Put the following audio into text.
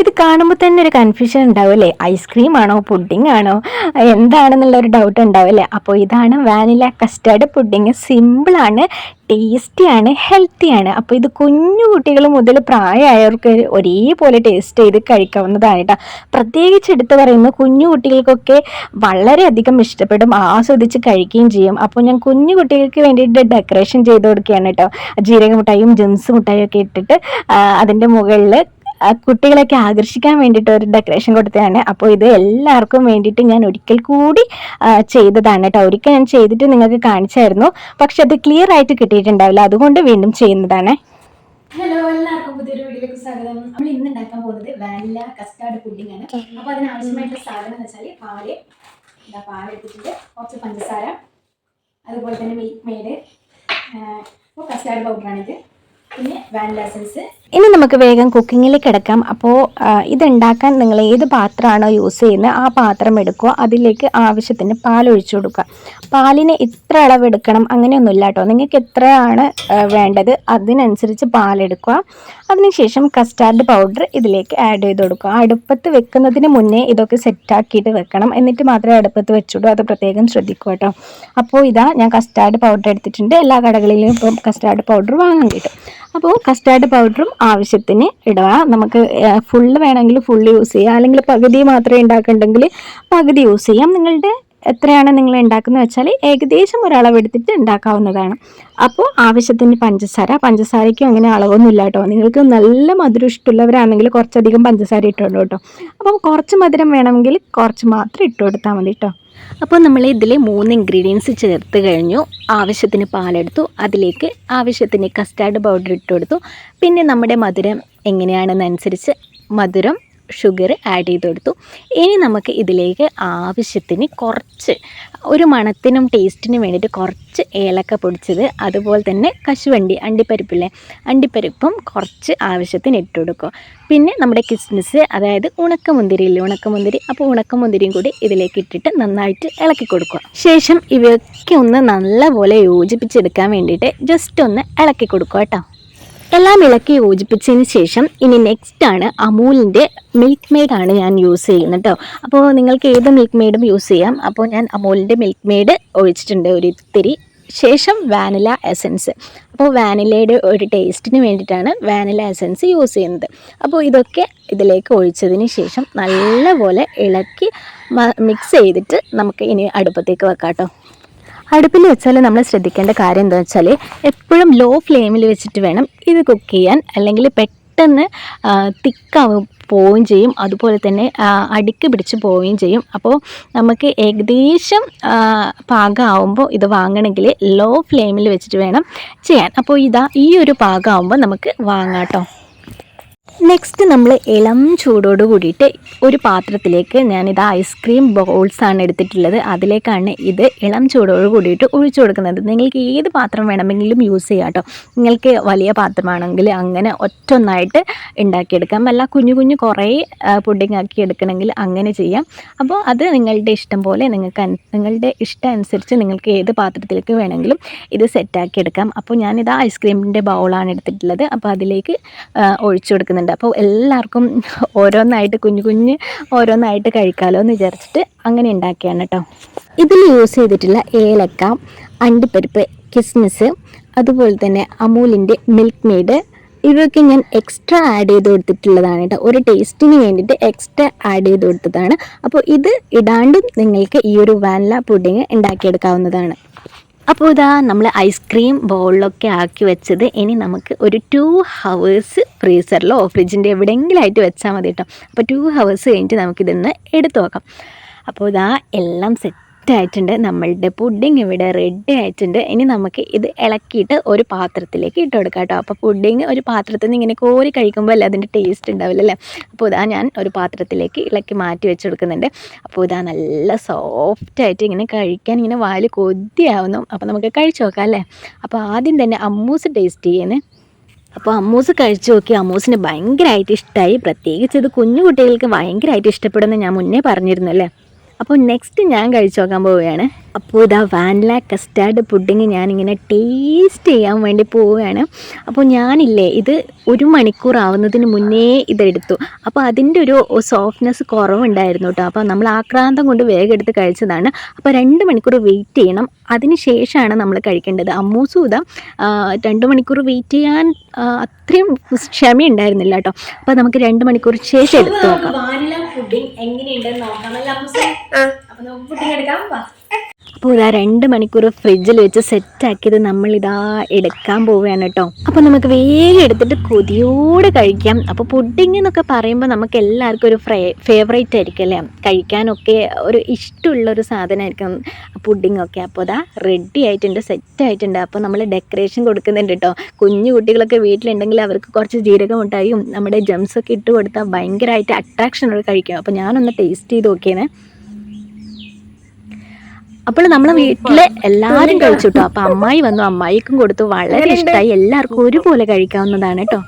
ഇത് കാണുമ്പോൾ തന്നെ ഒരു കൺഫ്യൂഷൻ ഉണ്ടാവും അല്ലേ, ഐസ്ക്രീം ആണോ പുഡിംഗ് ആണോ എന്താണെന്നുള്ളൊരു ഡൗട്ട് ഉണ്ടാവും അല്ലേ. അപ്പോൾ ഇതാണ് വാനില കസ്റ്റാർഡ് പുഡിംഗ്. സിമ്പിളാണ്, ടേസ്റ്റിയാണ്, ഹെൽത്തിയാണ്. അപ്പോൾ ഇത് കുഞ്ഞു കുട്ടികൾ മുതൽ പ്രായമായവർക്ക് ഒരേപോലെ ടേസ്റ്റ് ചെയ്ത് കഴിക്കാവുന്നതാണ് കേട്ടോ. പ്രത്യേകിച്ച് എടുത്ത് പറയുന്നത് കുഞ്ഞു കുട്ടികൾക്കൊക്കെ വളരെയധികം ഇഷ്ടപ്പെടും, ആസ്വദിച്ച് കഴിക്കുകയും ചെയ്യും. അപ്പോൾ ഞാൻ കുഞ്ഞു കുട്ടികൾക്ക് വേണ്ടിയിട്ട് ഡെക്കറേഷൻ ചെയ്ത് കൊടുക്കുകയാണ് കേട്ടോ. ജീരക മുട്ടായും ജെംസ് മുട്ടായും ഒക്കെ ഇട്ടിട്ട് അതിൻ്റെ മുകളിൽ കുട്ടികളൊക്കെ ആകർഷിക്കാൻ വേണ്ടിയിട്ട് ഒരു ഡെക്കറേഷൻ കൊടുത്തതാണ്. അപ്പോൾ ഇത് എല്ലാവർക്കും വേണ്ടിയിട്ട് ഞാൻ ഒരിക്കൽ കൂടി ചെയ്തതാണ് കേട്ടോ. ഒരിക്കൽ ഞാൻ ചെയ്തിട്ട് നിങ്ങൾക്ക് കാണിച്ചായിരുന്നു, പക്ഷെ അത് ക്ലിയർ ആയിട്ട് കിട്ടിയിട്ടുണ്ടാവില്ല, അതുകൊണ്ട് വീണ്ടും ചെയ്യുന്നതാണ്. ഹലോ, എല്ലാവർക്കും പുതിയൊരു വീഡിയോയിലേക്ക് സ്വാഗതം. നമ്മൾ ഇന്ന് ഉണ്ടാക്കാൻ പോകുന്നത് വാനില കസ്റ്റാർഡ് പുഡിംഗ് ആണ്. അപ്പോൾ അതിനാവശ്യമായിട്ടുള്ള സാധനം എന്ന് വെച്ചാൽ പാൽ എടുത്തിട്ടുണ്ട്, കുറച്ച് പഞ്ചസാര, അതുപോലെ തന്നെ മിൽക്ക് മെയ്ഡ്, കസ്റ്റാർഡ് പൗഡറാണിത്, പിന്നെ വാനില എസൻസ്. ഇനി നമുക്ക് വേഗം കുക്കിങ്ങിലേക്ക് കിടക്കാം. അപ്പോൾ ഇതുണ്ടാക്കാൻ നിങ്ങൾ ഏത് പാത്രമാണോ യൂസ് ചെയ്യുന്നത് ആ പാത്രം എടുക്കുക, അതിലേക്ക് ആവശ്യത്തിന് പാൽ ഒഴിച്ചു കൊടുക്കുക. പാലിന് ഇത്ര അളവെടുക്കണം അങ്ങനെയൊന്നുമില്ല കേട്ടോ, നിങ്ങൾക്ക് എത്രയാണ് വേണ്ടത് അതിനനുസരിച്ച് പാലെടുക്കുക. അതിനുശേഷം കസ്റ്റാർഡ് പൗഡർ ഇതിലേക്ക് ആഡ് ചെയ്ത് കൊടുക്കുക. അടുപ്പത്ത് വെക്കുന്നതിന് മുന്നേ ഇതൊക്കെ സെറ്റാക്കിയിട്ട് വെക്കണം, എന്നിട്ട് മാത്രമേ അടുപ്പത്ത് വെച്ചുള്ളൂ, അത് പ്രത്യേകം ശ്രദ്ധിക്കുക കേട്ടോ. അപ്പോൾ ഇതാ ഞാൻ കസ്റ്റാർഡ് പൗഡർ എടുത്തിട്ടുണ്ട്. എല്ലാ കടകളിലും ഇപ്പം കസ്റ്റാർഡ് പൗഡർ വാങ്ങാൻ കിട്ടും. അപ്പോൾ കസ്റ്റാർഡ് പൗഡറും ആവശ്യത്തിന് ഇടുക. നമുക്ക് ഫുള്ള് വേണമെങ്കിൽ ഫുള്ള് യൂസ് ചെയ്യാം, അല്ലെങ്കിൽ പകുതി മാത്രമേ ഉണ്ടാക്കുന്നുണ്ടെങ്കിൽ പകുതി യൂസ് ചെയ്യാം. നിങ്ങളുടെ എത്രയാണ് നിങ്ങൾ ഉണ്ടാക്കുന്നത് വെച്ചാൽ ഏകദേശം ഒരളവെടുത്തിട്ട് ഉണ്ടാക്കാവുന്നതാണ്. അപ്പോൾ ആവശ്യത്തിന് പഞ്ചസാരയ്ക്കും അങ്ങനെ അളവൊന്നുമില്ല കേട്ടോ. നിങ്ങൾക്ക് നല്ല മധുരം ഇഷ്ടമുള്ളവരാണെങ്കിൽ കുറച്ചധികം പഞ്ചസാര ഇട്ടുള്ളൂ കേട്ടോ. അപ്പം കുറച്ച് മധുരം വേണമെങ്കിൽ കുറച്ച് മാത്രം ഇട്ട് കൊടുത്താൽ മതി കേട്ടോ. അപ്പോൾ നമ്മൾ ഇതിൽ 3 ഇൻഗ്രീഡിയൻസ് ചേർത്ത് കഴിഞ്ഞു. ആവശ്യത്തിന് പാലെടുത്തു, അതിലേക്ക് ആവശ്യത്തിന് കസ്റ്റാർഡ് പൗഡർ ഇട്ട് കൊടുത്തു. പിന്നെ നമ്മുടെ മധുരം എങ്ങനെയാണെന്നനുസരിച്ച് മധുരം ഷുഗർ ആഡ് ചെയ്ത് കൊടുത്തു. ഇനി നമുക്ക് ഇതിലേക്ക് ആവശ്യത്തിന് കുറച്ച് ഒരു മണത്തിനും ടേസ്റ്റിനും വേണ്ടിയിട്ട് കുറച്ച് ഏലക്ക പൊടിച്ചത്, അതുപോലെ തന്നെ കശുവണ്ടി അണ്ടിപ്പരിപ്പും കുറച്ച് ആവശ്യത്തിന് ഇട്ട് കൊടുക്കുക. പിന്നെ നമ്മുടെ കിസ്മിസ്, അതായത് ഉണക്കമുന്തിരി, അപ്പോൾ ഉണക്കമുന്തിരിയും കൂടി ഇതിലേക്ക് ഇട്ടിട്ട് നന്നായിട്ട് ഇളക്കി കൊടുക്കുക. ശേഷം ഇവയൊക്കെ ഒന്ന് നല്ലപോലെ യോജിപ്പിച്ചെടുക്കാൻ വേണ്ടിയിട്ട് ജസ്റ്റ് ഒന്ന് ഇളക്കി കൊടുക്കുക കേട്ടോ. എല്ലാം ഇളക്കി യോജിപ്പിച്ചതിന് ശേഷം ഇനി നെക്സ്റ്റ് ആണ് അമൂലിൻ്റെ മിൽക്ക് മെയ്ഡാണ് ഞാൻ യൂസ് ചെയ്യുന്നത് കേട്ടോ. അപ്പോൾ നിങ്ങൾക്ക് ഏത് മിൽക്ക് മെയ്ഡും യൂസ് ചെയ്യാം. അപ്പോൾ ഞാൻ അമൂലിൻ്റെ മിൽക്ക് മെയ്ഡ് ഒഴിച്ചിട്ടുണ്ട് ഒരു ഇത്തിരി. ശേഷം വാനില എസൻസ്, അപ്പോൾ വാനിലയുടെ ഒരു ടേസ്റ്റിന് വേണ്ടിയിട്ടാണ് വാനില എസൻസ് യൂസ് ചെയ്യുന്നത്. അപ്പോൾ ഇതൊക്കെ ഇതിലേക്ക് ഒഴിച്ചതിന് ശേഷം നല്ലപോലെ ഇളക്കി മിക്സ് ചെയ്തിട്ട് നമുക്ക് ഇനി അടുപ്പത്തേക്ക് വെക്കാം കേട്ടോ. അടുപ്പിൽ വെച്ചാൽ നമ്മൾ ശ്രദ്ധിക്കേണ്ട കാര്യം എന്താ വെച്ചാൽ എപ്പോഴും ലോ ഫ്ലെയിമിൽ വെച്ചിട്ട് വേണം ഇത് കുക്ക് ചെയ്യാൻ, അല്ലെങ്കിൽ പെട്ടെന്ന് തിക്കാവും പോവുകയും ചെയ്യും, അതുപോലെ തന്നെ അടിക്ക് പിടിച്ച് പോവുകയും ചെയ്യും. അപ്പോൾ നമുക്ക് ഏകദേശം പാകമാകുമ്പോൾ ഇത് വാങ്ങണമെങ്കിൽ ലോ ഫ്ലെയിമിൽ വെച്ചിട്ട് വേണം ചെയ്യാൻ. അപ്പോൾ ഈ ഒരു പാകമാകുമ്പോൾ നമുക്ക് വാങ്ങാം കേട്ടോ. നെക്സ്റ്റ് നമ്മൾ ഇളം ചൂടോട് കൂടിയിട്ട് ഒരു പാത്രത്തിലേക്ക് ഞാനിത് ഐസ്ക്രീം ബൗൾസാണ് എടുത്തിട്ടുള്ളത്, അതിലേക്കാണ് ഇത് ഇളം ചൂടോട് കൂടിയിട്ട് ഒഴിച്ചു കൊടുക്കുന്നത്. നിങ്ങൾക്ക് ഏത് പാത്രം വേണമെങ്കിലും യൂസ് ചെയ്യാം കേട്ടോ. നിങ്ങൾക്ക് വലിയ പാത്രമാണെങ്കിൽ അങ്ങനെ ഒറ്റൊന്നായിട്ട് ഉണ്ടാക്കിയെടുക്കാം, അല്ല കുഞ്ഞു കുറേ പുഡിംഗ് ആക്കി എടുക്കണമെങ്കിൽ അങ്ങനെ ചെയ്യാം. അപ്പോൾ അത് നിങ്ങളുടെ ഇഷ്ടം പോലെ നിങ്ങളുടെ ഇഷ്ടം അനുസരിച്ച് നിങ്ങൾക്ക് ഏത് പാത്രത്തിലേക്ക് വേണമെങ്കിലും ഇത് സെറ്റാക്കി എടുക്കാം. അപ്പോൾ ഞാനിത് ഐസ്ക്രീമിൻ്റെ ബൗളാണ് എടുത്തിട്ടുള്ളത്, അപ്പോൾ അതിലേക്ക് ഒഴിച്ചു കൊടുക്കുന്നുണ്ട്. അപ്പോൾ എല്ലാവർക്കും ഓരോന്നായിട്ട് കഴിക്കാമല്ലോ എന്ന് വിചാരിച്ചിട്ട് അങ്ങനെ ഉണ്ടാക്കിയാണ് കേട്ടോ. ഇതിൽ യൂസ് ചെയ്തിട്ടുള്ള ഏലക്ക, അണ്ടിപ്പരിപ്പ്, കിസ്മിസ്, അതുപോലെ തന്നെ അമൂലിൻ്റെ മിൽക്ക് മെയ്ഡ്, ഇതൊക്കെ ഞാൻ എക്സ്ട്രാ ആഡ് ചെയ്ത് കൊടുത്തിട്ടുള്ളതാണ് കേട്ടോ. ഒരു ടേസ്റ്റിന് വേണ്ടിയിട്ട് എക്സ്ട്രാ ആഡ് ചെയ്ത് കൊടുത്തതാണ്. അപ്പോൾ ഇത് ഇടാണ്ടും നിങ്ങൾക്ക് ഈ ഒരു വാനില പുഡിംഗ് ഉണ്ടാക്കിയെടുക്കാവുന്നതാണ്. അപ്പോൾ നമ്മൾ ഐസ്ക്രീം ബൗളിലൊക്കെ ആക്കി വെച്ചത് ഇനി നമുക്ക് ഒരു 2 hours ഫ്രീസറിലോ ഫ്രിഡ്ജിൻ്റെ എവിടെയെങ്കിലും ആയിട്ട് വെച്ചാൽ മതി കേട്ടോ. അപ്പോൾ 2 hours കഴിഞ്ഞിട്ട് നമുക്കിതൊന്ന് എടുത്ത് നോക്കാം. അപ്പോൾ എല്ലാം സെറ്റായിട്ടുണ്ട്, നമ്മളുടെ പുഡിംഗ് ഇവിടെ റെഡി ആയിട്ടുണ്ട്. ഇനി നമുക്ക് ഇത് ഇളക്കിയിട്ട് ഒരു പാത്രത്തിലേക്ക് ഇട്ട് കൊടുക്കാം കേട്ടോ. അപ്പോൾ പുഡിംഗ് ഒരു പാത്രത്തിൽ നിന്ന് ഇങ്ങനെ കോരി കഴിക്കുമ്പോൾ അല്ലേ അതിൻ്റെ ടേസ്റ്റ് ഉണ്ടാവില്ല അല്ലേ. അപ്പോൾ ഞാൻ ഒരു പാത്രത്തിലേക്ക് ഇളക്കി മാറ്റി വെച്ച് കൊടുക്കുന്നുണ്ട്. അപ്പോൾ നല്ല സോഫ്റ്റായിട്ട് ഇങ്ങനെ കഴിക്കാൻ ഇങ്ങനെ വായിൽ കൊതിയാവുന്നു. അപ്പോൾ നമുക്ക് കഴിച്ച് നോക്കാം അല്ലേ. അപ്പോൾ ആദ്യം തന്നെ അമ്മൂസ് ടേസ്റ്റ് ചെയ്യുന്നത്. അപ്പോൾ അമ്മൂസ് കഴിച്ച് നോക്കി, അമ്മൂസിന് ഭയങ്കരമായിട്ട് ഇഷ്ടമായി. പ്രത്യേകിച്ച് ഇത് കുഞ്ഞു കുട്ടികൾക്ക് ഭയങ്കരമായിട്ട് ഇഷ്ടപ്പെടുമെന്ന് ഞാൻ മുന്നേ പറഞ്ഞിരുന്നു അല്ലേ. അപ്പോൾ നെക്സ്റ്റ് ഞാൻ കഴിച്ചു നോക്കാൻ പോവുകയാണ്. അപ്പോൾ ഇതാ വാനില കസ്റ്റാർഡ് പുഡിങ് ഞാനിങ്ങനെ ടേസ്റ്റ് ചെയ്യാൻ വേണ്ടി പോവുകയാണ്. അപ്പോൾ ഞാനില്ലേ ഇത് 1 മണിക്കൂർ ആവുന്നതിന് മുന്നേ ഇതെടുത്തു. അപ്പോൾ അതിൻ്റെ ഒരു സോഫ്റ്റ്നെസ് കുറവുണ്ടായിരുന്നു കേട്ടോ. അപ്പോൾ നമ്മൾ ആക്രാന്തം കൊണ്ട് വേഗം എടുത്ത് കഴിച്ചതാണ്. അപ്പോൾ 2 മണിക്കൂർ വെയിറ്റ് ചെയ്യണം, അതിന് ശേഷമാണ് നമ്മൾ കഴിക്കേണ്ടത്. അമ്മൂസും ഇതാ 2 മണിക്കൂർ വെയിറ്റ് ചെയ്യാൻ അത്രയും ക്ഷമയുണ്ടായിരുന്നില്ല കേട്ടോ. അപ്പോൾ നമുക്ക് 2 മണിക്കൂർ ശേഷം എടുത്ത് നോക്കാം. വാനില പുഡിംഗ് എങ്ങനെയുണ്ടെന്ന് നോക്കാം അല്ലേ അമ്മൂസേ? അപ്പൊ നമുക്ക് പുഡിംഗ് എടുക്കാം. വാ. അപ്പോൾ ഇതാ 2 മണിക്കൂർ ഫ്രിഡ്ജിൽ വെച്ച് സെറ്റാക്കിയത് നമ്മളിതാ എടുക്കാൻ പോവുകയാണ് കേട്ടോ. അപ്പോൾ നമുക്ക് വേഗം എടുത്തിട്ട് കൊതിയോടെ കഴിക്കാം. അപ്പോൾ പുഡിങ് എന്നൊക്കെ പറയുമ്പോൾ നമുക്ക് എല്ലാവർക്കും ഒരു ഫേവറേറ്റ് ആയിരിക്കും അല്ലേ, കഴിക്കാനൊക്കെ ഒരു ഇഷ്ടമുള്ളൊരു സാധനമായിരിക്കും പുഡിങ്ങൊക്കെ. അപ്പോൾ ഇതാ റെഡി ആയിട്ടുണ്ട്, സെറ്റ് ആയിട്ടുണ്ട്. അപ്പോൾ നമ്മൾ ഡെക്കറേഷൻ കൊടുക്കുന്നുണ്ട് കേട്ടോ. കുഞ്ഞു കുട്ടികളൊക്കെ വീട്ടിലുണ്ടെങ്കിൽ അവർക്ക് കുറച്ച് ജീരകം മിഠായിയും നമ്മുടെ ജംസൊക്കെ ഇട്ട് കൊടുത്താൽ ഭയങ്കരമായിട്ട് അട്രാക്ഷനോട് കഴിക്കും. അപ്പോൾ ഞാനൊന്ന് ടേസ്റ്റ് ചെയ്ത് നോക്കിയേനെ. അപ്പോൾ നമ്മളെ വീട്ടിലെ എല്ലാവരും കഴിച്ചു കേട്ടോ. അപ്പോൾ അമ്മായി വന്നു, അമ്മായിക്കും കൊടുത്തു. വളരെ ഇഷ്ടമായി, എല്ലാവർക്കും ഒരുപോലെ കഴിക്കാവുന്നതാണ് കേട്ടോ.